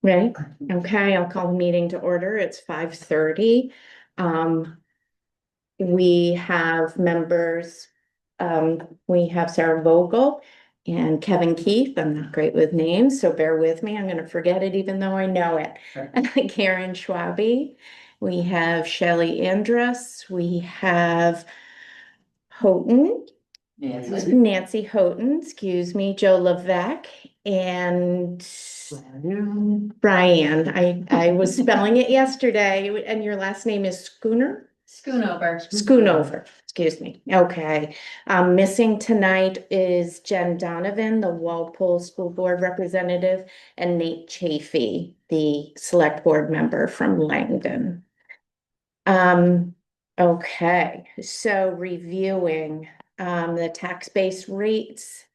Right, okay, I'll call the meeting to order. It's 5:30. We have members, we have Sarah Vogel and Kevin Keith. I'm not great with names, so bear with me. I'm gonna forget it even though I know it. Karen Schwabe. We have Shelley Andrus. We have Houghton. Nancy Houghton, excuse me, Joe Levesque, and Brian. I was spelling it yesterday, and your last name is Schoonover, excuse me. Okay. Missing tonight is Jen Donovan, the Walpole School Board representative, and Nate Chafee, the select board member from Langdon. Okay, so reviewing the tax-based rates.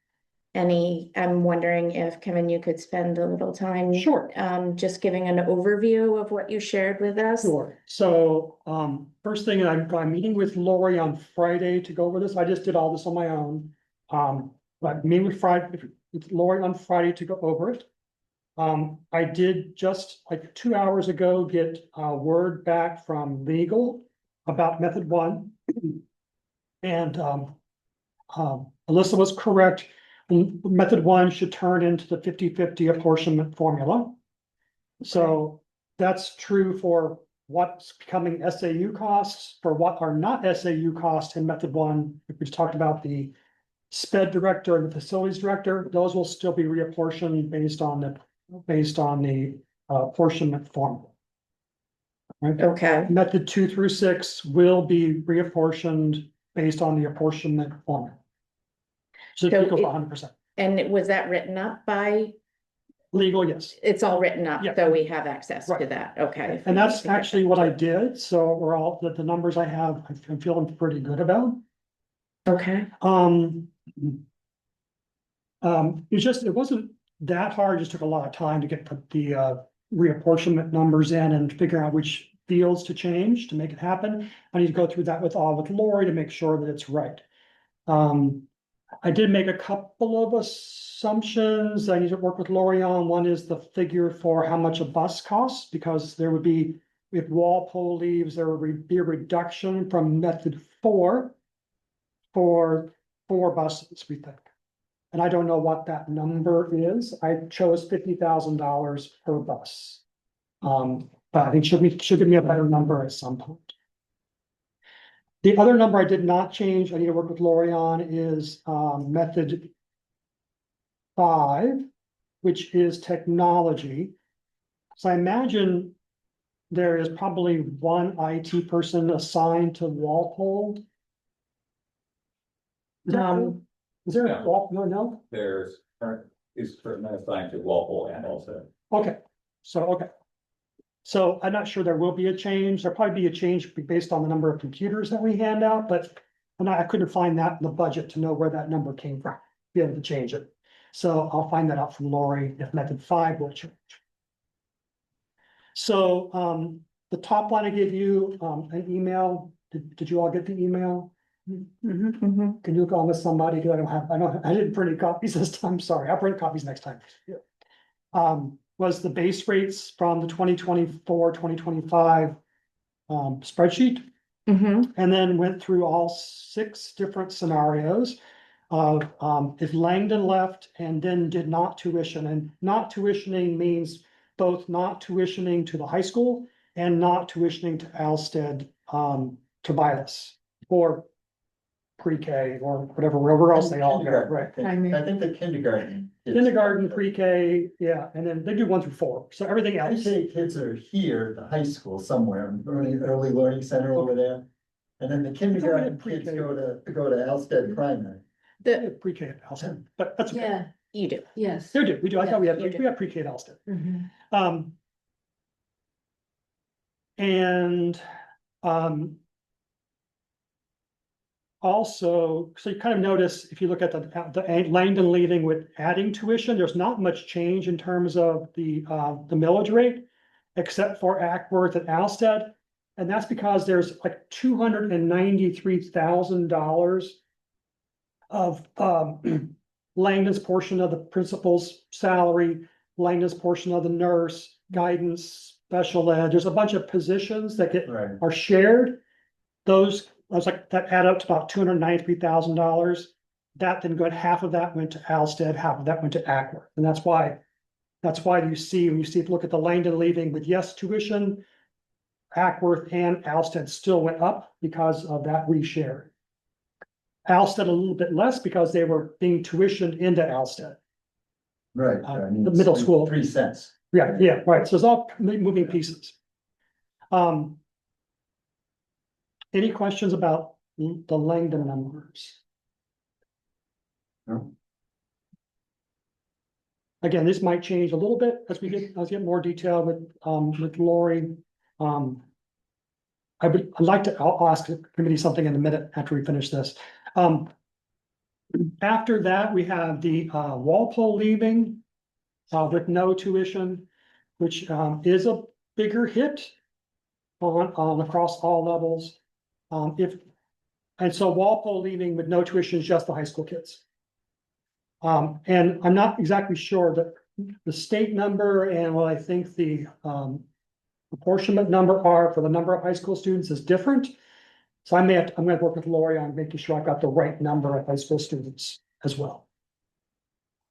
I'm wondering if, Kevin, you could spend a little time. Sure. Just giving an overview of what you shared with us. Sure. So, first thing, I'm meeting with Lori on Friday to go over this. I just did all this on my own. But meeting with Lori on Friday to go over it. I did just like 2 hours ago get a word back from legal about method one. And Alyssa was correct. Method one should turn into the 50-50 apportionment formula. So that's true for what's becoming SAU costs, for what are not SAU costs in method one. We just talked about the SPED director and the facilities director. Those will still be reapportioned based on the apportionment formula. Right? Okay. Method 2 through 6 will be reapportioned based on the apportionment formula. So it equals 100%. And was that written up by legal? Yes. It's all written up, Yeah. so we have access Right. to that. Okay. And that's actually what I did. So we're all the numbers I have, I'm feeling pretty good about. Okay. It wasn't that hard. It just took a lot of time to get the reapportionment numbers in and figure out which fields to change to make it happen. I need to go through that with Lori to make sure that it's right. I did make a couple of assumptions I need to work with Lori on. One is the figure for how much a bus costs, because there would be, if Walpole leaves, there would be a reduction from method 4 for 4 buses, we think. And I don't know what that number is. I chose $50,000 per bus. But I think should give me a better number at some point. The other number I did not change, I need to work with Lori on, is method 5, which is technology. So I imagine there is probably one IT person assigned to Walpole. Is there a Walpole? No? There's is currently assigned to Walpole and also. Okay, so I'm not sure there will be a change. There'll probably be a change based on the number of computers that we hand out, but I couldn't find that in the budget to know where that number came from, be able to change it. So I'll find that out from Lori if method 5 will change. So the top line I gave you an email. Did you all get the email? Can you look on with somebody? Because I didn't print any copies this time. Sorry, I'll print copies next time. Was the base rates from the 2024-2025 spreadsheet. And then went through all 6 different scenarios of if Langdon left and then did not tuition, and not tuitioning means both not tuitioning to the high school and not tuitioning to Alstead Tobias or pre-K or whatever, wherever else they all go, right? I think the kindergarten. Kindergarten, pre-K, yeah, and then they do 1 through 4, so everything I else. say kids are here, the high school somewhere, early learning center over there. And then the kindergarten kids go to Alstead Primary. The, Pre-K at Alstead, but that's okay. Yeah, you do. yes. They do, we do, I thought we had you do. pre-K at Alstead. Mhm. And also, so you kind of notice, if you look at the Langdon leaving with adding tuition, there's not much change in terms of the millage rate, except for Ackworth and Alstead. And that's because there's like $293,000 of Langdon's portion of the principal's salary Langdon's portion of the nurse, guidance, special ed, there's a bunch of positions that Right. are shared. Those, I was like, that add up to about $293,000. That then got half of that went to Alstead, half of that went to Ackworth, and that's why you see, when you see, look at the Langdon leaving with yes tuition, Ackworth and Alstead still went up because of that reshare. Alstead a little bit less because they were being tuitioned into Alstead. Right, The middle it's school. 3 cents. Yeah, yeah, right. So it's all moving pieces. Any questions about the Langdon numbers? No. Again, this might change a little bit as we get more detail with Lori. I'd like to, I'll ask the committee something in a minute after we finish this. After that, we have the Walpole leaving with no tuition, which is a bigger hit on across all levels. And so Walpole leaving with no tuition is just the high school kids. And I'm not exactly sure that the state number and what I think the apportionment number are for the number of high school students is different. So I'm gonna work with Lori on making sure I've got the right number of high school students as well.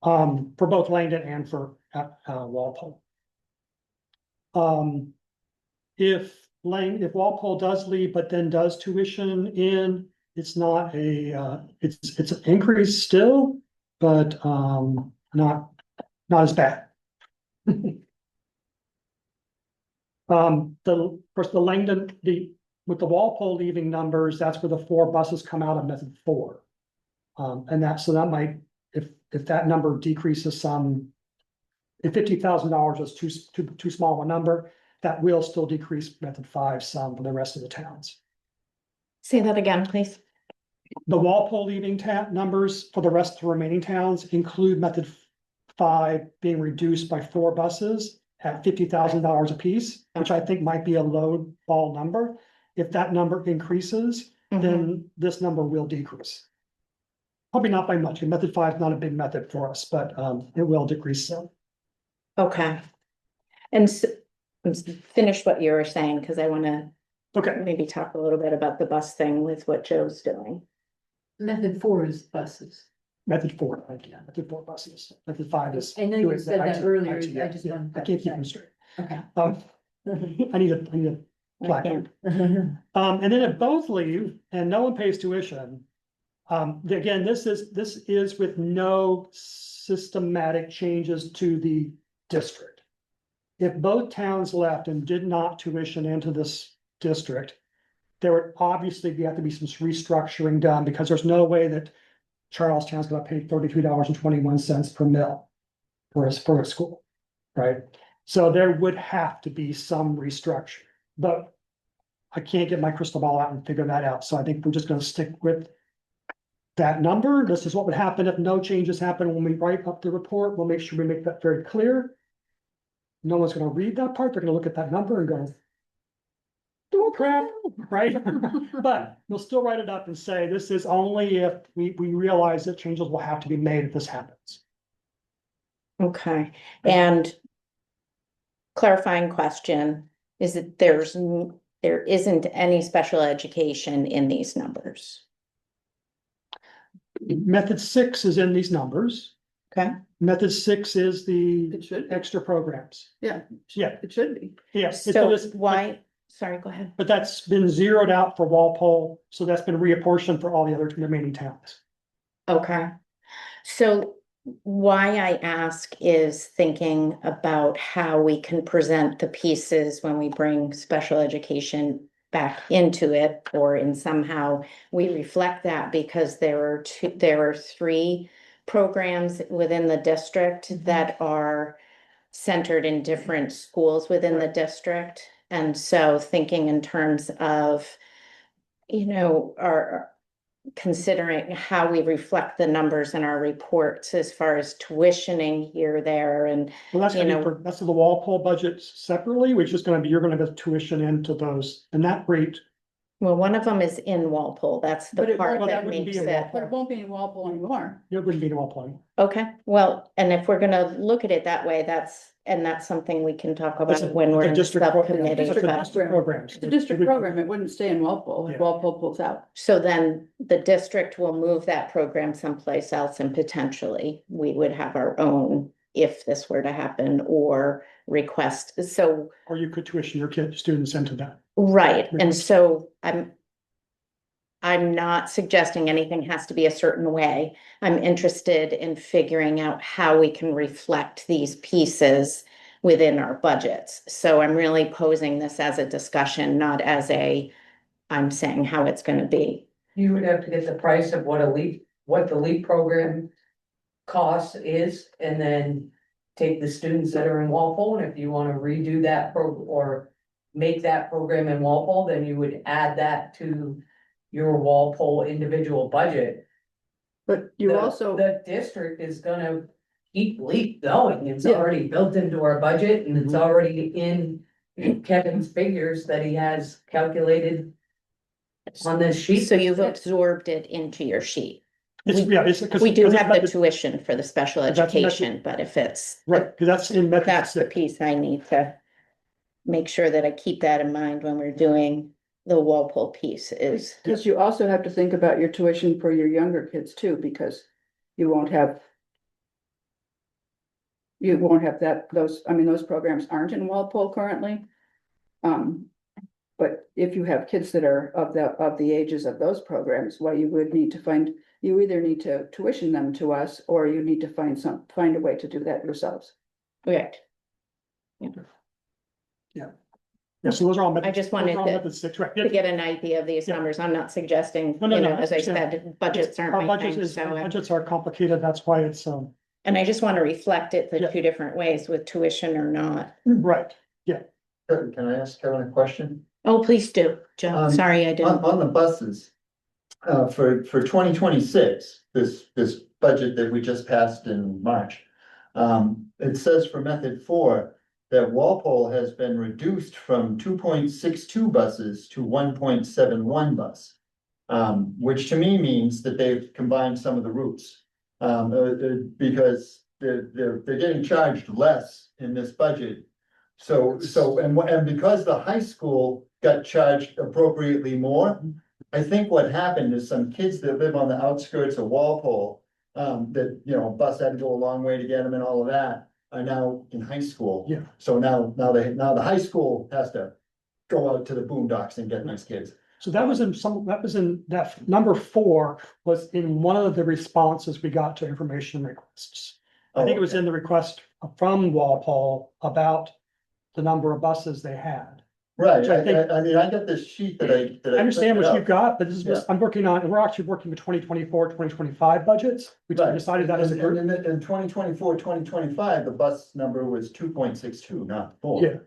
For both Langdon and for Walpole. If Walpole does leave, but then does tuition in, it's not it's an increase still, but not as bad. Of course, the Langdon, with the Walpole leaving numbers, that's where the 4 buses come out of method 4. And that might, if that number decreases some, if $50,000 is too small a number, that will still decrease method 5 some for the rest of the towns. Say that again, please. The Walpole leaving numbers for the rest of the remaining towns include method 5 being reduced by 4 buses at $50,000 apiece, which I think might be a low ball number. If that number increases, then this number will decrease. Probably not by much. Method 5 is not a big method for us, but it will decrease some. Okay. And so, finish what you were saying, because I want to Okay, maybe talk a little bit about the bus thing with what Joe's doing. Method 4 is buses. method 4, method 4 buses. Method 5 is. I know you said that earlier, IT, I just wanted I to can't keep check. them straight. Okay. I need a I flag. can't. And then if both leave and no one pays tuition, again, this is with no systematic changes to the district. If both towns left and did not tuition into this district, there would obviously have to be some restructuring done, because there's no way that Charlestown's gonna pay $33.21 per mil for a school, right? So there would have to be some restructure, but I can't get my crystal ball out and figure that out. So I think we're just gonna stick with that number. This is what would happen if no changes happen when we write up the report. We'll make sure we make that very clear. No one's gonna read that part. They're gonna look at that number and go, "Oh crap," right? But we'll still write it up and say, this is only if we realize that changes will have to be made if this happens. Okay, and clarifying question is that there isn't any special education in these numbers. Method 6 is in these numbers. Okay. Method 6 is the It should be. extra programs. Yeah, Yeah, it should be. yeah. So why, sorry, go ahead. But that's been zeroed out for Walpole, so that's been reapportioned for all the other remaining towns. Okay, so why I ask is thinking about how we can present the pieces when we bring special education back into it, or in somehow we reflect that, because there are 3 programs within the district that are centered in different schools within the district. And so thinking in terms of, our considering how we reflect the numbers in our reports as far as tuitioning here, there, and Well, that's gonna You be know- that's the Walpole budget separately, which is gonna be, you're gonna get tuition into those, and that rate Well, one of them is in Walpole. That's But the it part won't- that that wouldn't makes be in it. But it won't be in Walpole anymore. It wouldn't be all point. Okay, well, and if we're gonna look at it that way, that's something we can talk It's about a- when we're it's a in district pro- subcommittee. it's a but- district programs. It's a district program. It wouldn't stay in Walpole if Yeah. Walpole pulls out. So then the district will move that program someplace else and potentially we would have our own if this were to happen or request. So, Or you could tuition your students into that. right, and Request. so I'm not suggesting anything has to be a certain way. I'm interested in figuring out how we can reflect these pieces within our budgets. So I'm really posing this as a discussion, not as I'm saying how it's gonna be. You would have to get the price of what the LEAP program cost is, and then take the students that are in Walpole, and if you wanna redo that or make that program in Walpole, then you would add that to your Walpole individual budget. But you The- also, The district is gonna keep LEAP going, it's Yeah. already built into our budget, and it's Mhm. already in Kevin's figures that he has calculated on this sheet. So you've absorbed it into your sheet. It's, We- yeah, it's because. We do because it's have the method- tuition for the special That's method- education, but if it's. Right, because that's in method That's the 6. piece I need to make sure that I keep that in mind when we're doing the Walpole piece is. because you also have to think about your tuition for your younger kids too, because you won't have. You won't have those programs aren't in Walpole currently. But if you have kids that are of the ages of those programs, well, you would need to you either need to tuition them to us, or you need to find a way to do that yourselves. Right, Yeah, so those are all. I just those are wanted all to- method 6, right? to get an idea of these Yeah. numbers. I'm not suggesting, No, no, you no, know, as I understand. said, budgets aren't Our my budgets thing, is, our so. budgets are complicated, that's why it's, And I just want to reflect it the Yeah. two different ways with tuition or not. right, Can I ask Kevin a question? Oh, please do, Joe. Um, Sorry, I didn't. On the buses, for 2026, this budget that we just passed in March. It says for method 4 that Walpole has been reduced from 2.62 buses to 1.71 bus. Which to me means that they've combined some of the routes. Because they're getting charged less in this budget. And because the high school got charged appropriately more, I think what happened is some kids that live on the outskirts of Walpole, that, bus had to go a long way to get them and all of that, are now in high school. Yeah. So now the high school has to go out to the boondocks and get these kids. so that was that number 4 was in one of the responses we got to information requests. I think it was in the request from Walpole about the number of buses they had. Right, which I think- I mean, I got this sheet that I. I understand what printed you've got, but this is, Yeah. I'm working on, we're actually working with 2024, 2025 budgets. We Right. decided that as a And group. in 2024, 2025, the bus number was 2.62, not 4. Yeah.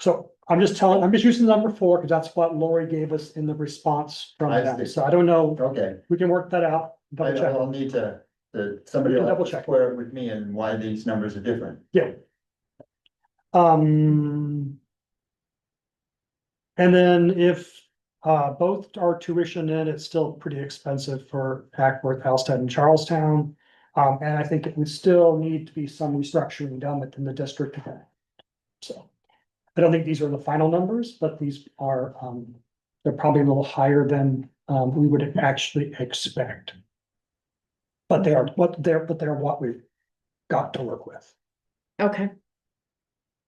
So I'm just using the number 4 because that's what Lori gave us in the response from I them. see. So I don't know, Okay, we can work that out. Double check. I'll need somebody We can will have double to check. square it with me and why these numbers are different. Yeah. And then if both are tuition in, it's still pretty expensive for Hackworth, Halsted and Charlestown. And I think it would still need to be some restructuring done within the district. So I don't think these are the final numbers, but these are, they're probably a little higher than we would actually expect. But they're what we've got to work with. Okay.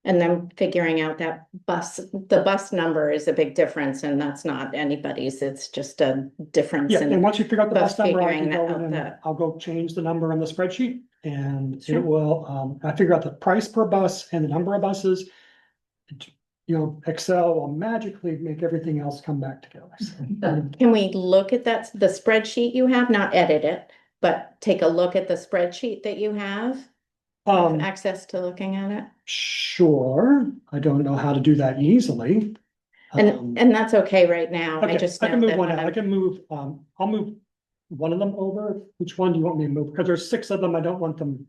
And then figuring out that the bus number is a big difference and that's not anybody's, it's just a difference Yeah, and in. once you figure out the but bus number, I figuring can go that in and out I'll go change the number on the spreadsheet. And Sure. it will, I figure out the price per bus and the number of buses. Excel will magically make everything else come back together. Can we look at the spreadsheet you have, not edit it, but take a look at the spreadsheet that you have? Have access to looking at it? Sure, I don't know how to do that easily. And that's okay right now. I Okay, just I can know move that one when out. I I'm, can move, I'll move one of them over. Which one do you want me to move? Because there's 6 of them. I don't want them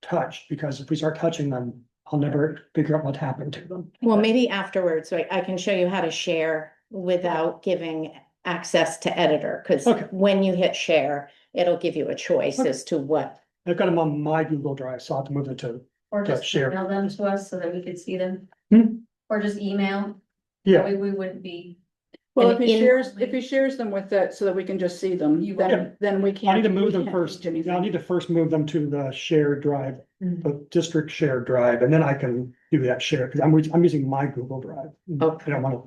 touched, because if we start touching them, I'll never figure out what happened to them. well, maybe afterwards, so I can show you how to share without giving access to editor, because Okay. when you hit share, it'll give you a choice Okay. as to what. I've got them on my Google Drive, so I'll have to move them to, Or just share. email them to us so that we could see them. Hmm? Or just email. yeah, That way we wouldn't be. Well, And in- if he shares them with that, so that we can just see them, You then we I can't. need to we move them can't first. change Yeah, I anything. need to first move them to the shared drive, Mhm. the district shared drive, and then I can do that share, because I'm using my Google Drive. Okay. I don't wanna.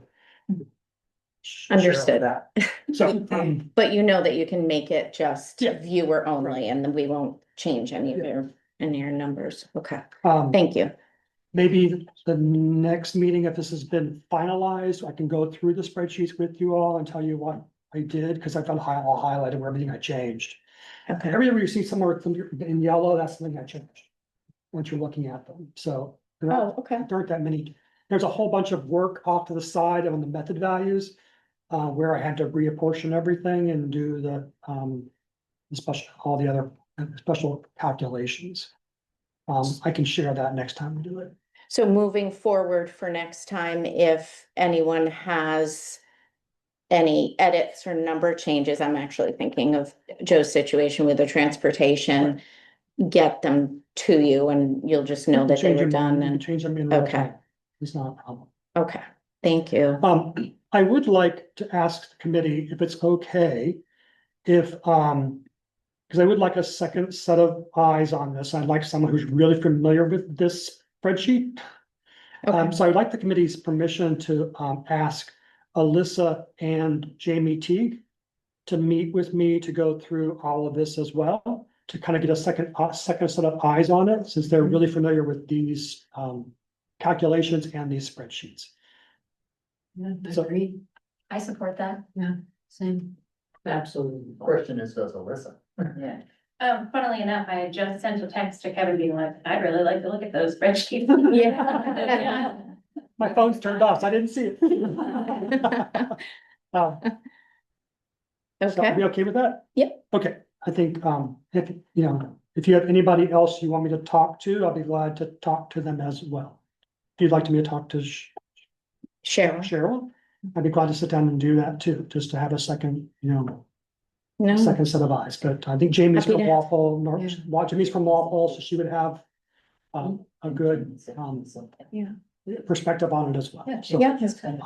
Understood. share that. So, But you know that you can make it just Yeah. viewer only, and then we won't change any of your numbers. Okay, um, thank you. maybe the next meeting, if this has been finalized, I can go through the spreadsheets with you all and tell you what I did, because I've done all highlighted where everything I changed. Okay, Everywhere you see somewhere in yellow, that's something I changed. Once you're looking at them, so. There oh, okay, aren't that many, there's a whole bunch of work off to the side on the method values. Where I had to reapportion everything and do the special, all the other special calculations. I can share that next time we do it. so moving forward for next time, if anyone has any edits or number changes, I'm actually thinking of Joe's situation with the transportation, get them to you and you'll just know that they Change were them done and and, change them in real okay. time. It's not a problem. okay, thank you. I would like to ask the committee if it's okay if, because I would like a second set of eyes on this. I'd like someone who's really familiar with this spreadsheet. Okay, So I'd like the committee's permission to ask Alyssa and Jamie Teague to meet with me to go through all of this as well, to kind of get a second set of eyes on it, since they're really familiar with these calculations and these spreadsheets. So- Agreed, I support that. same, absolutely. Question is, does Alyssa? Yeah. Funnily enough, I had just sent a text to Kevin being like, I'd really like to look at those spreadsheets. Yeah. My phone's turned off, so I didn't see it. So are okay, we okay with that? Yep. Okay, I think, if, if you have anybody else you want me to talk to, I'll be glad to talk to them as well. If you'd like me to talk to Cheryl, Cheryl, I'd be glad to sit down and do that too, just to have a second, no, second set of eyes, but I think Jamie's Happy from to- Walpole, yeah. Jamie's from Walpole, so she would have a good, Yeah. perspective on it as well. So yeah,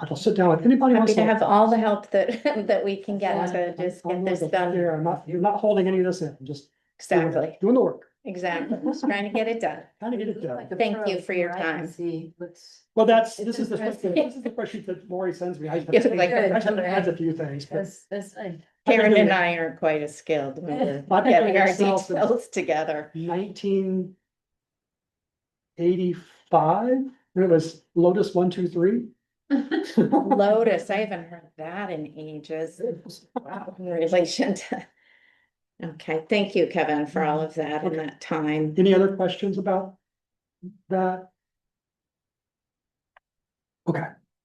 I'll sit down with anybody. happy wants to have all the help that, that we can get to just I'm get this with done. there. You're not holding any of this in, I'm just doing- Exactly, doing the work, exactly, just trying to get it done. trying to get it done. Thank you for your I can time. See, let's. Well, this It's is the impressive. spreadsheet that Lori sends me. I just Yeah, have to like- I just have to add a few things, but That's fine. Karen doing and it. I aren't quite as skilled. We're I've been getting doing our Excel since details together. 1985, when it was Lotus 123. Lotus, I haven't heard that in ages. Wow, in relation to. Okay, thank you, Kevin, for all of that and that time. Any other questions about that? Okay,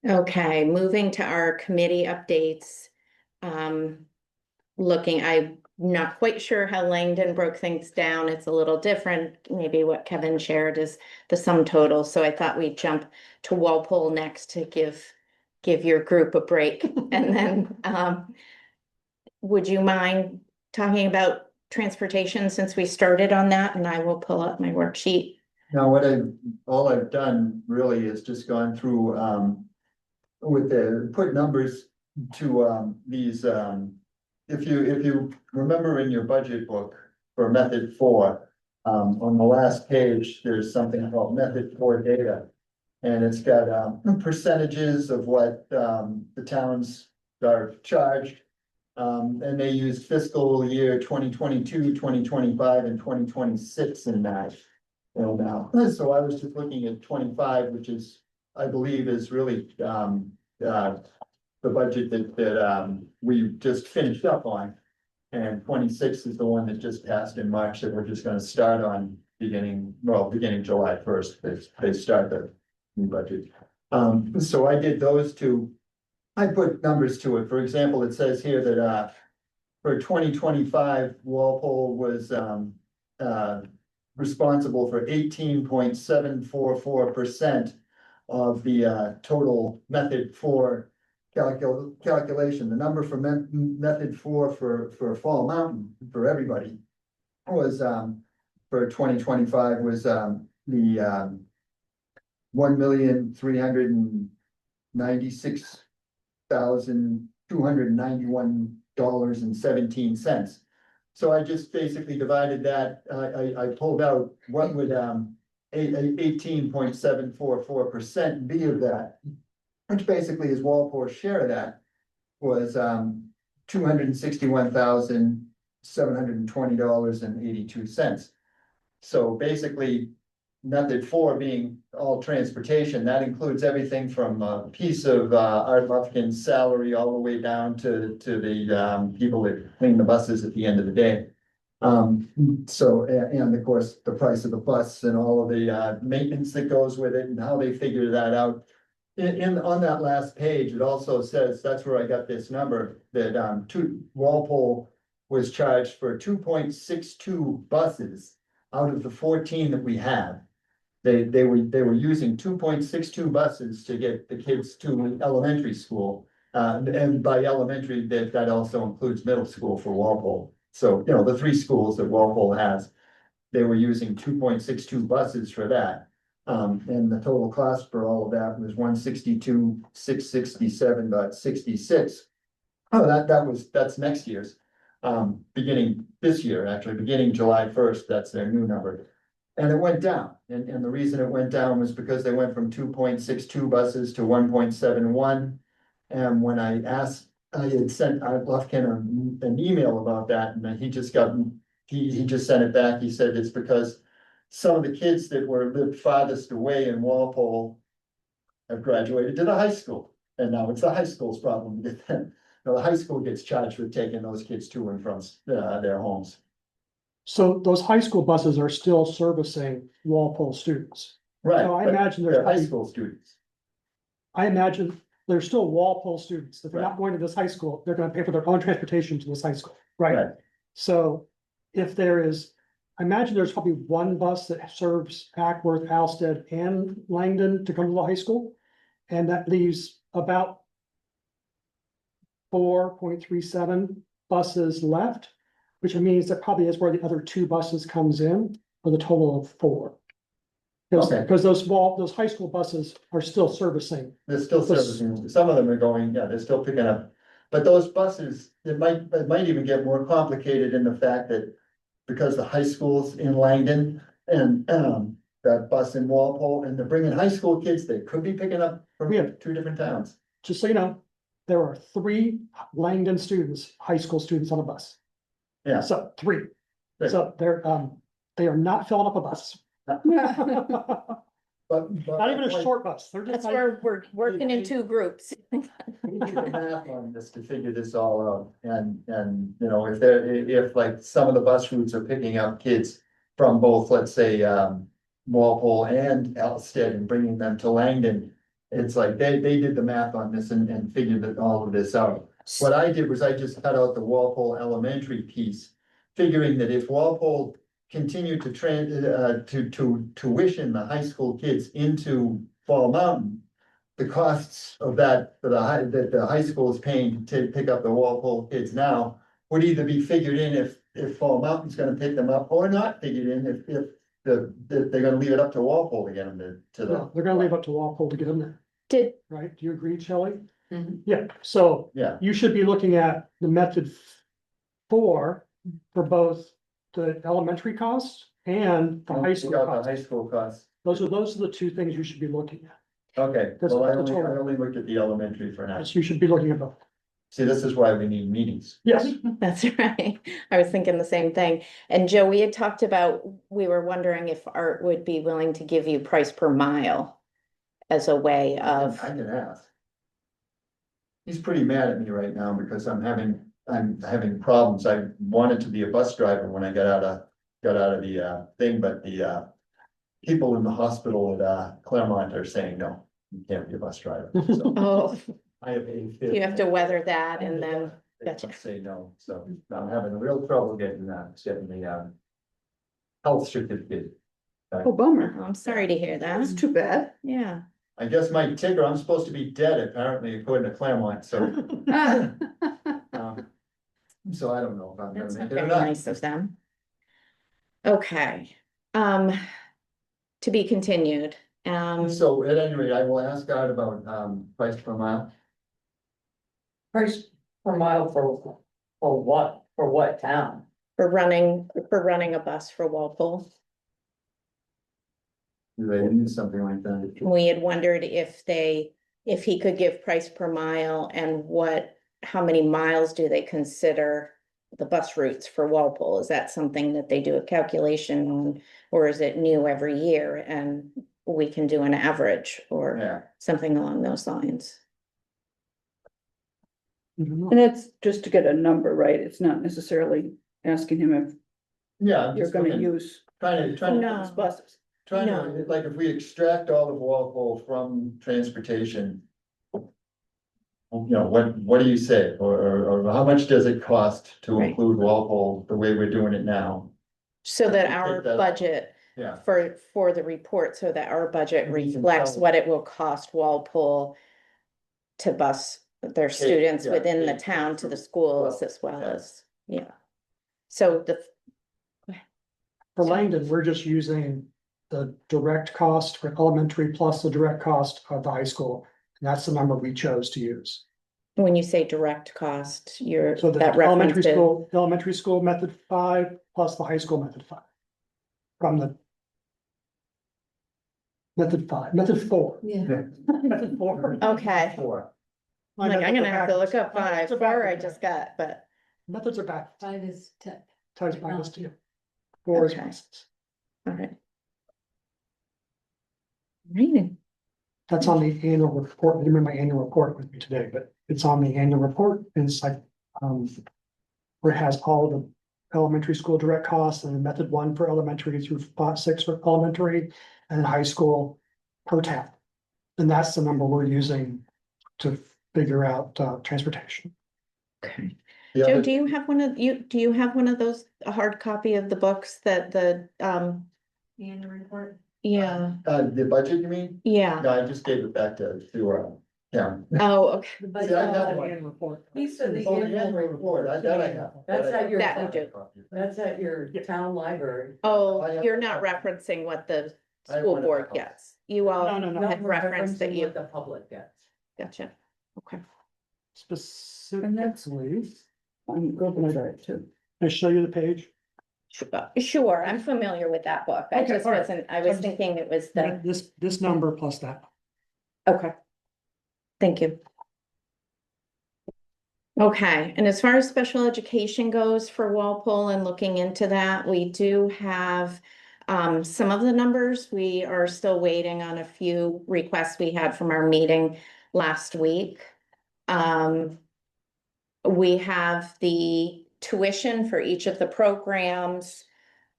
Okay, moving to our committee updates. I'm not quite sure how Langdon broke things down. It's a little different. Maybe what Kevin shared is the sum total. So I thought we'd jump to Walpole next to give your group a break. And then, would you mind talking about transportation since we started on that? And I will pull up my worksheet. Now, all I've done really is just gone through, put numbers to, these, if you remember in your budget book for method 4, on the last page, there's something called method 4 data. And it's got, percentages of what, the towns are charged. And they use fiscal year 2022, 2025, and 2026 in that. And so I was just looking at 25, which is, I believe, is really the budget that we just finished up on. And 26 is the one that just passed in March that we're just gonna start on beginning July 1st. They start the new budget. So I did those two. I put numbers to it. For example, it says here that for 2025, Walpole was responsible for 18.744% of the total method 4 calculation, the number for method 4 for Fall Mountain, for everybody. Was, for 2025 was, the, $1,396,291.17. So I just basically divided that, I pulled out what would, 18.744% be of that. Which basically is Walpole's share of that was, $261,720.82. So basically, method 4 being all transportation, that includes everything from a piece of Art Lufkin's salary all the way down to the people that clean the buses at the end of the day. So, and of course, the price of the bus and all of the maintenance that goes with it and how they figure that out. On that last page, it also says, that's where I got this number, that Walpole was charged for 2.62 buses out of the 14 that we have. They were using 2.62 buses to get the kids to elementary school. And by elementary, that also includes middle school for Walpole. So, you know, the 3 schools that Walpole has, they were using 2.62 buses for that. And the total cost for all of that was $162,667.66. Oh, that's next year's, beginning this year, actually, beginning July 1st, that's their new number. And it went down, and the reason it went down was because they went from 2.62 buses to 1.71. And when I asked, I had sent Art Lufkin an email about that, and he just sent it back. He said it's because some of the kids that lived farthest away in Walpole have graduated to the high school, and now it's the high school's problem to get them. Now, the high school gets charged with taking those kids to and from their homes. So those high school buses are still servicing Walpole students. Right. So I but imagine they're there's high probably- school students. I imagine there's still Walpole students. If they're Right. not going to this high school, they're gonna pay for their own transportation to this high school, right? Right. So if there is, I imagine there's probably one bus that serves Ackworth, Alsted, and Langdon to come to the high school. And that leaves about 4.37 buses left, which means that probably is where the other 2 buses comes in, for the total of 4. Okay. Because those high school buses are still servicing. They're still servicing, some of them are going, yeah, they're still picking up. But those buses, it might even get more complicated in the fact that because the high school's in Langdon and that bus in Walpole, and they're bringing high school kids, they could be picking up from Yeah. 2 different towns. Just so you know, there are 3 Langdon students, high school students on a bus. Yeah. So 3. Right. So they are not filling up a bus. Not But even a short bus. They're just That's like, where we're working in 2 groups. We did the math on this to figure this all out, and, you know, if like some of the bus routes are picking up kids from both, let's say, Walpole and Alsted and bringing them to Langdon. It's like they did the math on this and figured that all of this out. What I did was I just cut out the Walpole elementary piece, figuring that if Walpole continued to tuition the high school kids into Fall Mountain, the costs of that that the high school is paying to pick up the Walpole kids now would either be figured in if Fall Mountain's gonna pick them up, or not figured in if they're gonna leave it up to Walpole to get them to the. no, they're gonna leave up to Walpole to get them there, Did, right? Do you agree, Shelley? Mhm. Yeah, so Yeah, you should be looking at the method 4 for both the elementary costs and the high take school out the costs. high school costs. Those are the 2 things you should be looking at. Okay, That's well, I the only total. looked at the elementary for now. Yes, you should be looking at both. See, this is why we need meetings. Yes, that's right. I was thinking the same thing. And Joe, we had talked about, we were wondering if Art would be willing to give you price per mile as a way of, I can ask. He's pretty mad at me right now because I'm having problems. I wanted to be a bus driver when I got out of the thing, but the people in the hospital at Claremont are saying, no, you can't be a bus driver. So oh, I have a. you have to weather that and then, They gotcha. just say no, so I'm having real trouble getting the health certificate. Oh, bummer. I'm sorry to hear That's that. too bad. Yeah. I guess my ticker, I'm supposed to be dead apparently according to Claremont, so, so I don't know if I'm gonna That's make not it or very not. nice of them. Okay, um, to be continued, So at any rate, I will ask Art about, price per mile. Price per mile for what? For what town? for running a bus for Walpole. Do they use something like that? We had wondered if he could give price per mile and how many miles do they consider the bus routes for Walpole? Is that something that they do a calculation on, or is it new every year and we can do an average Yeah. or something along those lines? And it's just to get a number, right? It's not necessarily asking him if Yeah. I'm you're just gonna looking- use Trying to, No. those buses. trying No. to, like, if we extract all of Walpole from transportation. You know, what do you say, or how much does it cost to Right. include Walpole the way we're doing it now? So that Take our that- budget Yeah, for the report, so that our budget And we can reflects tell- what it will cost Walpole to bus their students yeah, within the take town to through the schools well, as well yeah. as, yeah. So For Langdon, we're just using the direct cost for elementary plus the direct cost of the high school. And that's the number we chose to use. when you say direct cost, So the that elementary reference to, elementary school method 5 plus the high school method 5. From the method 5, method 4. Yeah. Method 4. okay. four. My Like, I'm methods gonna are have to look backwards. up My five, methods are 4 I backwards. just got, but, Methods are back. 5 is tech. Times minus 2. 4 is Okay. buses. all right. Right. That's on the annual report. I didn't bring my annual report with me today, but it's on the annual report. It's like, where it has all the elementary school direct costs and method 1 for elementary through 6 for elementary and high school per tab. And that's the number we're using to figure out, transportation. Okay. The Joe, other- do you have one of those, a hard copy of the books that the, Annual report. yeah, The budget, you mean? yeah. No, I just gave it back to, Karen. Oh, okay. See, I have one. Annual report. He said the Oh, the annual annual report, that I have. That's That I at your- have. That we do. That's at your town library. Oh, I have- you're not referencing what the I have school one of board those. gets. You all No, no, no. had referenced that Referencing you, what the public gets. gotcha. Okay. Specifically, I'm looking at it too. I show you the page. Sure, I'm familiar with that book. I Okay, just all right. wasn't, I was thinking it was the, This number plus that. okay. Thank you. Okay, and as far as special education goes for Walpole and looking into that, we do have some of the numbers. We are still waiting on a few requests we had from our meeting last week. We have the tuition for each of the programs,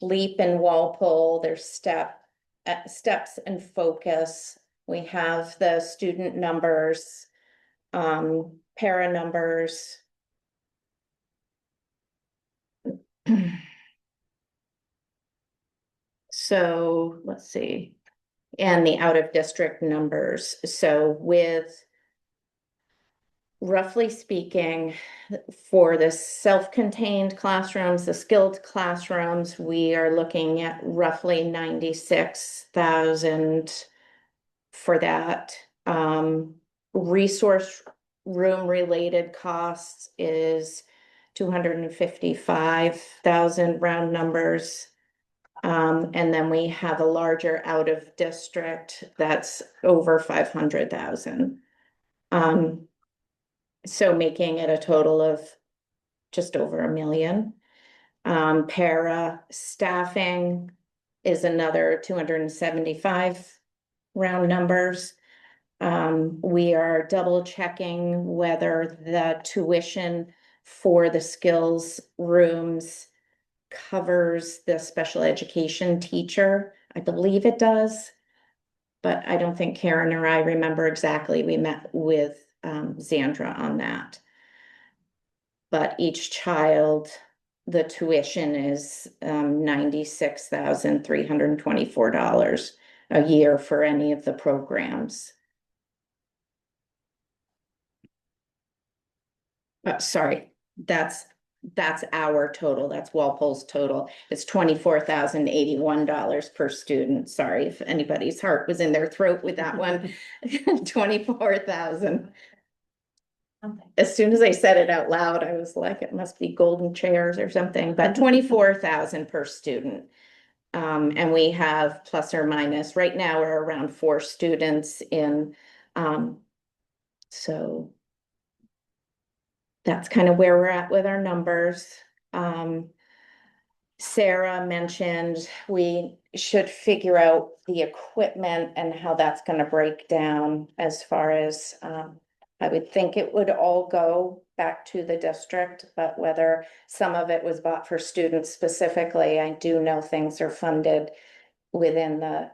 LEAP and Walpole, their steps and focus. We have the student numbers, para numbers. So let's see, and the out of district numbers. So with roughly speaking, for the self-contained classrooms, the skilled classrooms, we are looking at roughly 96,000 for that. Resource room related costs is 255,000 round numbers. And then we have a larger out of district that's over 500,000. So making it a total of just over $1 million. Para staffing is another 275 round numbers. We are double checking whether the tuition for the skills rooms covers the special education teacher. I believe it does, but I don't think Karen or I remember exactly. We met with Zandra on that. But each child, the tuition is $96,324 a year for any of the programs. Sorry, that's our total. That's Walpole's total. It's $24,081 per student. Sorry if anybody's heart was in their throat with that one. 24,000. Okay. As soon as I said it out loud, I was like, it must be golden chairs or something, but 24,000 per student. And we have plus or minus, right now we're around 4 students in, so that's kind of where we're at with our numbers. Sarah mentioned we should figure out the equipment and how that's gonna break down as far as, I would think it would all go back to the district, but whether some of it was bought for students specifically, I do know things are funded within the,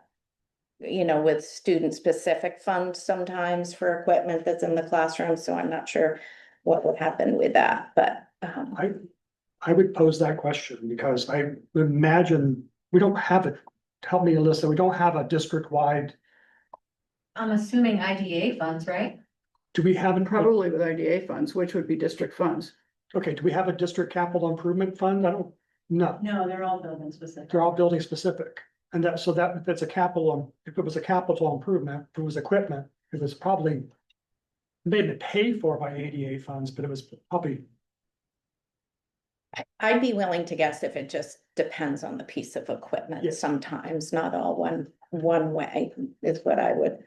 with student-specific funds sometimes for equipment that's in the classroom, so I'm not sure what would happen with that, but, I would pose that question because I would imagine we don't have it. Help me, Alyssa, we don't have a district-wide, I'm assuming IDA funds, right? do we have, Probably with IDA funds, which would be district funds. okay, do we have a district capital improvement fund? I don't, no, No, they're all building specific. they're all building specific. And that, so that, if it's a capital, if it was a capital improvement, if it was equipment, it was probably maybe paid for by ADA funds, but it was probably, I'd be willing to guess if it just depends on the piece of equipment, Yes. sometimes, not all one way is what I would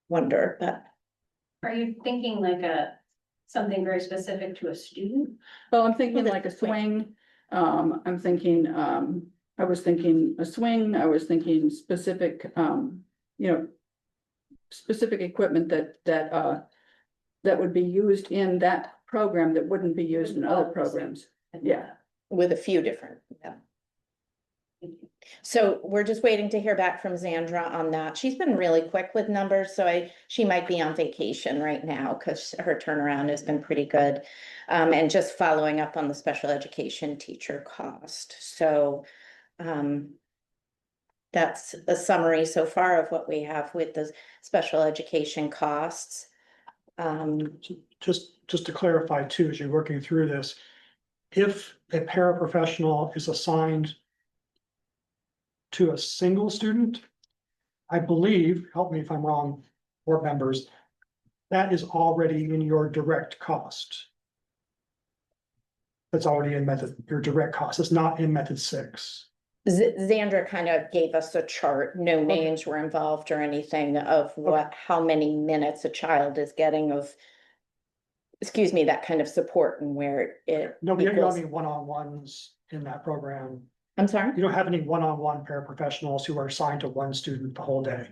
wonder, but. Are you thinking like something very specific to a student? Well, I'm thinking Well, like a that's swing, I'm thinking, I was thinking a swing, I was thinking specific, specific equipment that would be used in that program that wouldn't be used in other programs. Yeah. With a few different, yeah. So we're just waiting to hear back from Xandra on that. She's been really quick with numbers, so she might be on vacation right now because her turnaround has been pretty good. And just following up on the special education teacher cost. So that's a summary so far of what we have with the special education costs. just to clarify too, as you're working through this. If a paraprofessional is assigned to a single student, I believe, help me if I'm wrong, board members, that is already in your direct cost. That's already in your direct cost. It's not in method 6. Xandra kind of gave us a chart, no names were involved or anything of how many minutes a child is getting of, excuse me, that kind of support and where it No, you don't equals. have any one-on-ones in that program. I'm sorry? You don't have any one-on-one paraprofessionals who are assigned to one student the whole day.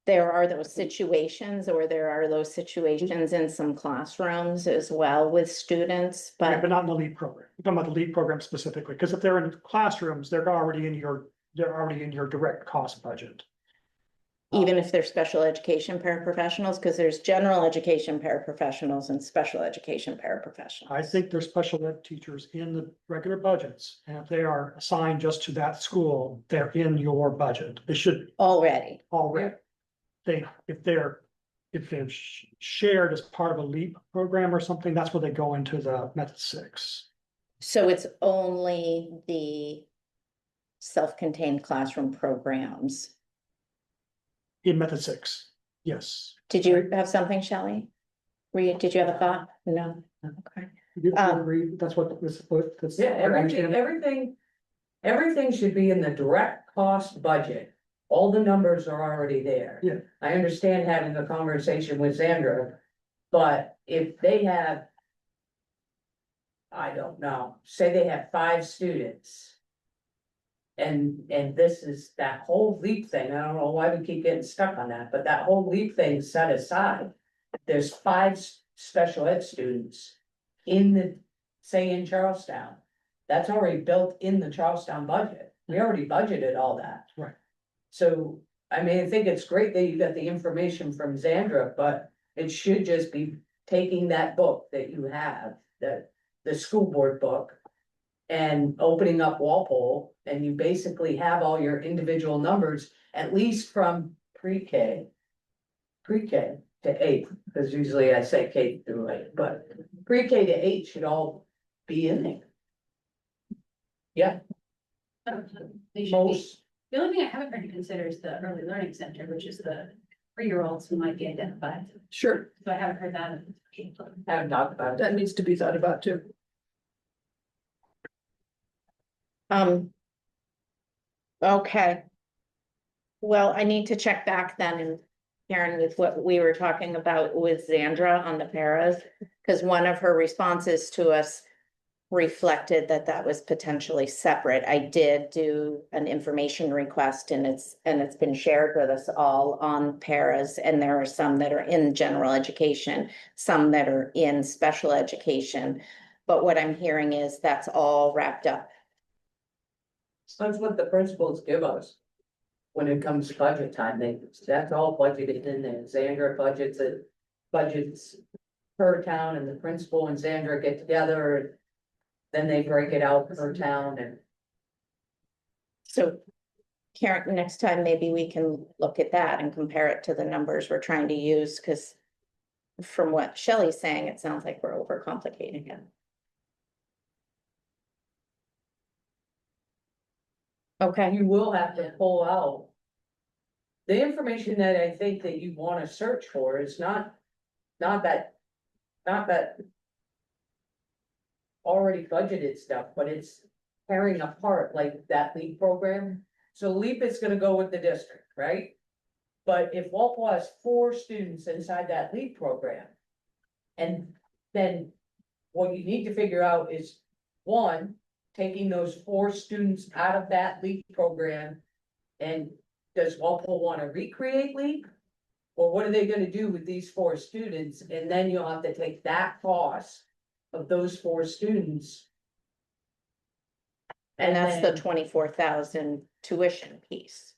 There are those situations, or there are those situations in some classrooms as well with students, But but not in the LEAP program. I'm talking about the LEAP program specifically, because if they're in classrooms, they're already in your direct cost budget. even if they're special education paraprofessionals, because there's general education paraprofessionals and special education paraprofessionals. I think there's special ed teachers in the regular budgets, and if they are assigned just to that school, they're in your budget. They should Already, already. If they're shared as part of a LEAP program or something, that's where they go into the method 6. so it's only the self-contained classroom programs. In method 6, yes. Did you have something, Shelley? Did you have a thought? No, okay. You agree, that's what this, that's. Yeah, everything should be in the direct cost budget. All the numbers are already there. Yeah. I understand having a conversation with Xandra, but if they have, I don't know, say they have 5 students. And this is that whole LEAP thing, I don't know why we keep getting stuck on that, but that whole LEAP thing set aside. There's 5 special ed students say in Charlestown. That's already built in the Charlestown budget. We already budgeted all that. Right. So, I mean, I think it's great that you got the information from Xandra, but it should just be taking that book that you have, the school board book. And opening up Walpole, and you basically have all your individual numbers, at least from pre-K. to 8, because usually I say K through 8, but pre-K to 8 should all be in there. Yeah, They should be. most, The only thing I haven't heard to consider is the early learning center, which is the 3-year-olds who might be identified. Sure, So I haven't heard that. haven't talked about it. that needs to be thought about too. Okay. Well, I need to check back then and Karen, with what we were talking about with Zandra on the paras, because one of her responses to us reflected that that was potentially separate. I did do an information request and it's been shared with us all on paras, and there are some that are in general education, some that are in special education. But what I'm hearing is that's all wrapped up. That's what the principals give us. When it comes to budget time, that's all budgeted in there. Xandra budgets per town, and the principal and Xandra get together. Then they break it out per town, and So Karen, next time maybe we can look at that and compare it to the numbers we're trying to use, because from what Shelley's saying, it sounds like we're overcomplicating it. Okay, you will have to pull out. The information that I think that you wanna search for is not that. Already budgeted stuff, but it's tearing apart like that LEAP program. So LEAP is gonna go with the district, right? But if Walpole has 4 students inside that LEAP program. And then what you need to figure out is, 1, taking those 4 students out of that LEAP program. And does Walpole wanna recreate LEAP? Or what are they gonna do with these 4 students? And then you'll have to take that cost of those 4 students. and that's the then- 24,000 tuition piece.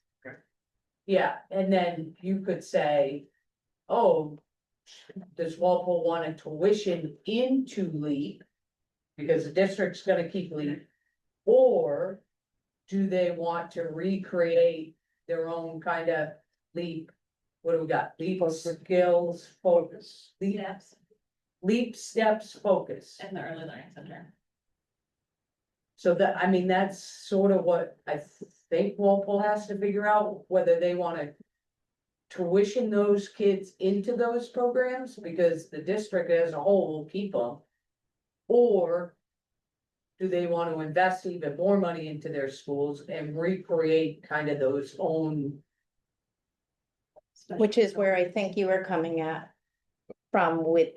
Yeah, and then you could say, oh, does Walpole want a tuition into LEAP? Because the district's gonna keep LEAP. Or do they want to recreate their own kind of LEAP? What do we got? LEAP skills focus, LEAP steps focus. And the early learning center. So that, I mean, that's sort of what I think Walpole has to figure out, whether they wanna tuition those kids into those programs, because the district as a whole will keep them. Or do they want to invest even more money into their schools and recreate kind of those own? Which is where I think you were coming at from with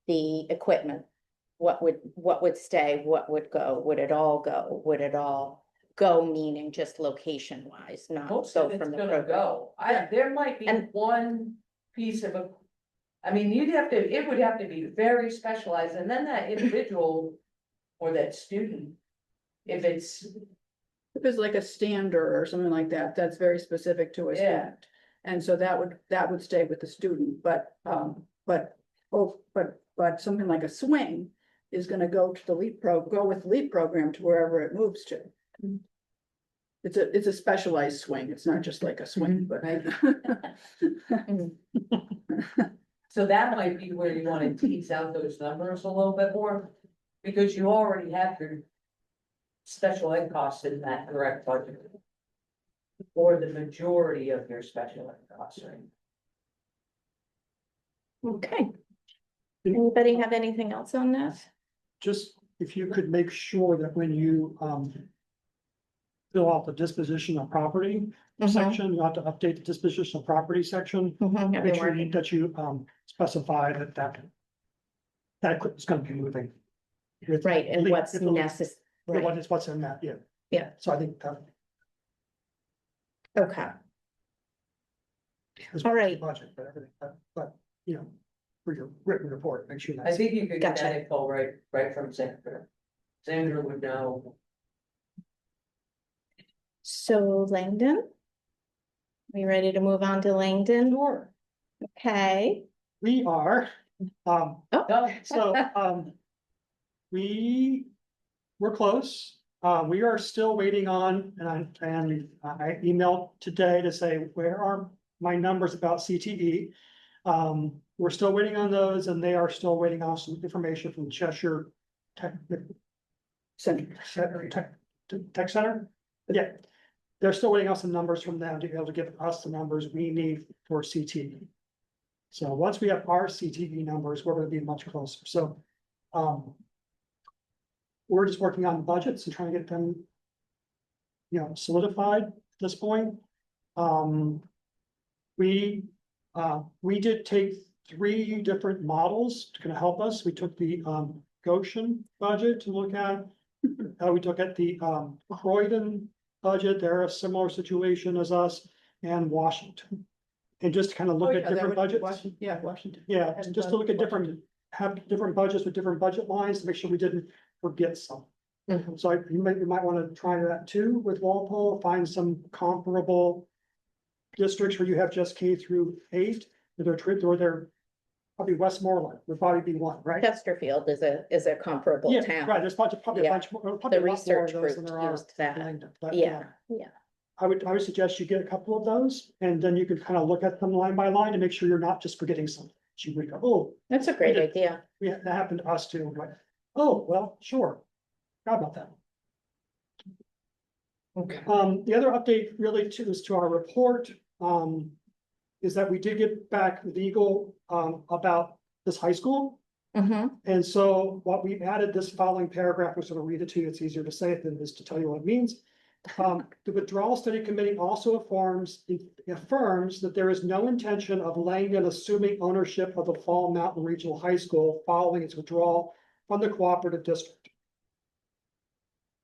the equipment. What would stay, what would go, would it all go, would it all go, meaning just location wise, not Most go of it's from the gonna program. go. There might be And- one piece of I mean, it would have to be very specialized, and then that individual or that student, if it's, If it's like a stander or something like that, that's very specific to a Yeah. student. And so that would stay with the student, but something like a swing is gonna go to the go with LEAP program to wherever it moves to. It's a specialized swing, it's not just like a swing, but. so that might be where you wanna tease out those numbers a little bit more. Because you already have your special ed costs in that direct budget. Or the majority of your special ed costs, right? Okay. Anybody have anything else on this? Just if you could make sure that when you fill out the disposition of property section, you have to update the disposition of property section. Mhm, I've Make been sure working. that you specify that equipment's gonna be moving. With Right, and LEAP, what's with the LEAP, necessary, what's in that, yeah. Yeah. So I think that. okay, is All right. Budget, but everything, but, you know, for your written report, make sure I that's. think you could get Gotcha. that info right from Sandra. Sandra would know. so Langdon? We ready to move on to Langdon? Okay. We are, No, so, we're close. We are still waiting on, and I emailed today to say, where are my numbers about CTE? we're still waiting on those, and they are still waiting on some information from Cheshire Tech, Tech Center. Yeah, they're still waiting on some numbers from them to be able to give us the numbers we need for CTE. So once we have our CTE numbers, we're gonna be much closer, so. We're just working on the budgets and trying to get them, solidified at this point. We did take 3 different models to kind of help us. We took the Goshen budget to look at. We took at the Croydon budget. They're a similar situation as us, and Washington. And just to kind of look at different budgets. Washington. Yeah, and just to look at have different budgets with different budget lines to make sure we didn't forget some. Mhm. So you might want to try that too with Walpole, find some comparable districts where you have just K-8, or they're probably Westmoreland would probably be one, right? Chesterfield is a comparable Yeah, town. right, there's probably a Yeah. bunch more, probably The a lot more of research those group than there are. used that. Langdon, but Yeah, yeah. I would suggest you get a couple of those, and then you can kind of look at them line by line to make sure you're not just forgetting something. So you would go, oh, That's a great did- idea. yeah, that happened to us too. Like, oh, well, sure. Forgot about that. Okay. The other update really is to our report, is that we did get back legal, about this high school. Mhm. And so what we added this following paragraph, which I'll read it to you, it's easier to say it than it is to tell you what it means. The Withdrawal Study Committee also affirms that there is no intention of Langdon assuming ownership of the Fall Mountain Regional High School following its withdrawal from the cooperative district.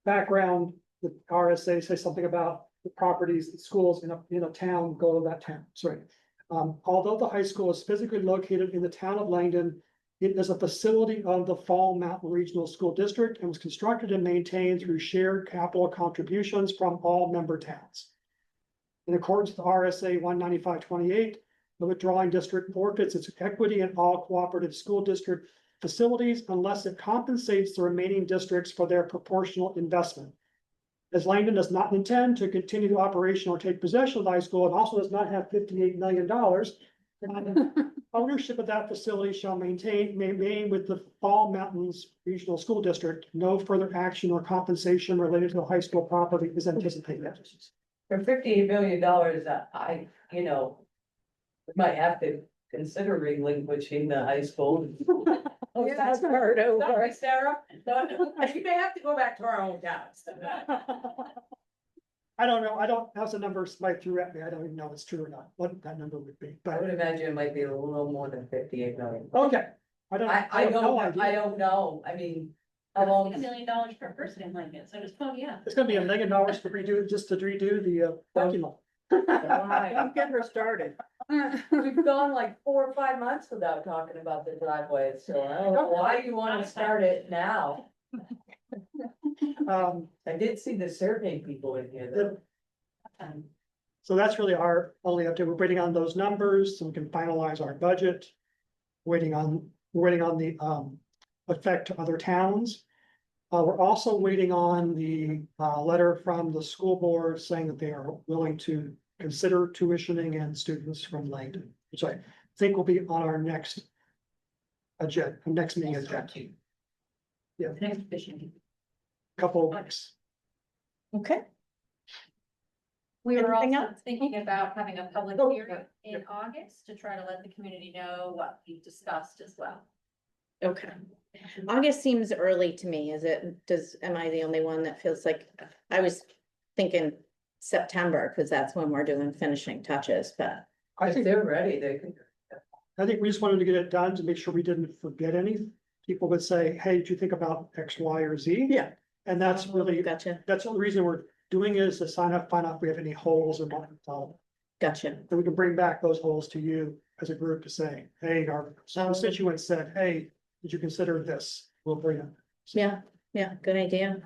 Background, the RSA says something about the properties, the schools in a town, go to that town, sorry. Although the high school is physically located in the town of Langdon, it is a facility of the Fall Mountain Regional School District and was constructed and maintained through shared capital contributions from all member towns. In accordance with RSA 195-28, the withdrawing district forfeits its equity in all cooperative school district facilities unless it compensates the remaining districts for their proportional investment. As Langdon does not intend to continue the operation or take possession of the high school, and also does not have $58 million, ownership of that facility shall remain with the Fall Mountains Regional School District. No further action or compensation related to the high school property is anticipated. For $58 million, we might have to consider relinquishing the high school. Yeah, that's hard over. Sorry, Sarah. We may have to go back to our own towns. I don't know, I don't, how's the numbers Mike threw at me, I don't even know if it's true or not, what that number would be, I but, would imagine it might be a little more than 58 million. okay. I have no I idea. don't know, I mean, how $1 long, million per person in Lincoln, so just, oh, yeah. It's gonna be $1 million to redo, just to redo the parking lot. Don't get her started. we've gone like 4 or 5 months without talking about the driveways, so I don't know why you wanna start it now. I did see the survey people in here though. So that's really our only update. We're waiting on those numbers so we can finalize our budget. We're waiting on the effect to other towns. We're also waiting on the letter from the school board saying that they are willing to consider tuitioning in students from Langdon, which I think will be on our next agenda, next meeting agenda. Yeah, Next fishing. couple of weeks. Okay. We were Anything also else? thinking about having a public Oh, hearing in August to try to let the community know what we've discussed as well. Okay. August seems early to me. Am I the only one that feels like, I was thinking September, because that's when we're doing finishing touches, but. I If think, they're ready, they can. we just wanted to get it done to make sure we didn't forget any. People would say, hey, did you think about X, Y, or Z? Yeah. And that's really, Gotcha, that's the only reason we're doing is to sign up, find out if we have any holes or not. gotcha. Then we can bring back those holes to you as a group to say, hey, our constituents said, hey, did you consider this? We'll bring it. Yeah, good idea.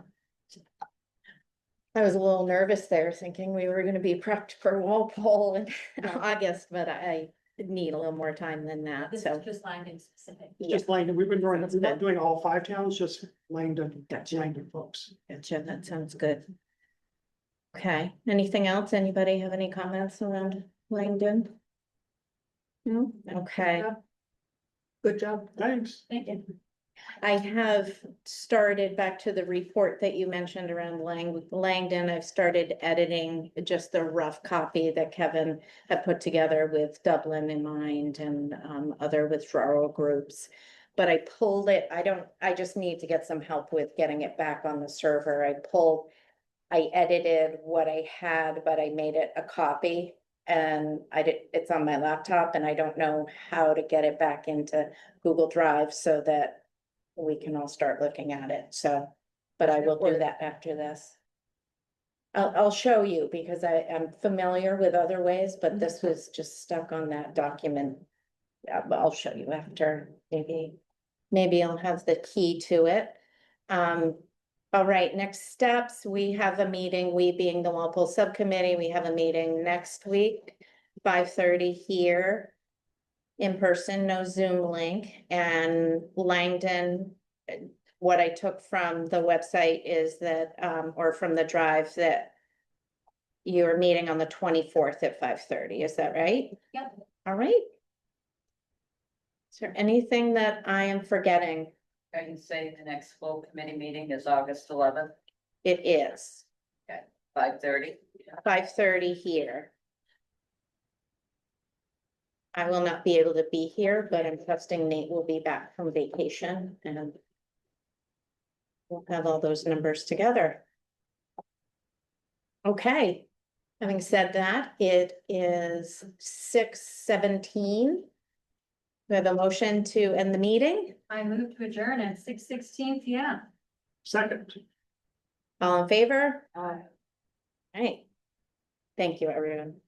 I was a little nervous there, thinking we were gonna be prepped for Walpole in August, but I need a little more time than that, This so. is just Langdon specific. Yeah, Just Langdon, we're Sounds not good. doing all 5 towns, just Langdon, Gotcha. Langdon folks. gotcha, that sounds good. Okay, anything else? Anybody have any comments around Langdon? No, okay. Good job. Thanks. Thank you. I have started back to the report that you mentioned around Langdon. I've started editing just the rough copy that Kevin had put together with Dublin in mind and other withdrawal groups. But I pulled it, I just need to get some help with getting it back on the server. I edited what I had, but I made it a copy. And it's on my laptop and I don't know how to get it back into Google Drive so that we can all start looking at it, so, but I will do that after this. I'll show you because I am familiar with other ways, but this was just stuck on that document. Yeah, but I'll show you after, maybe I'll have the key to it. All right, next steps, we have a meeting, we being the Walpole Subcommittee, we have a meeting next week, 5:30 here. In person, no Zoom link, and Langdon, what I took from the website is that, or from the drive, that you're meeting on the 24th at 5:30, is that right? Yep. All right. Is there anything that I am forgetting? I can say the next full committee meeting is August 11th, It is 5:30. 5:30 here. I will not be able to be here, but I'm trusting Nate will be back from vacation and we'll have all those numbers together. Okay, having said that, it is 6:17. We have a motion to end the meeting. I move to adjourn at 6:16 PM. Second. All in favor? All right. Thank you, everyone.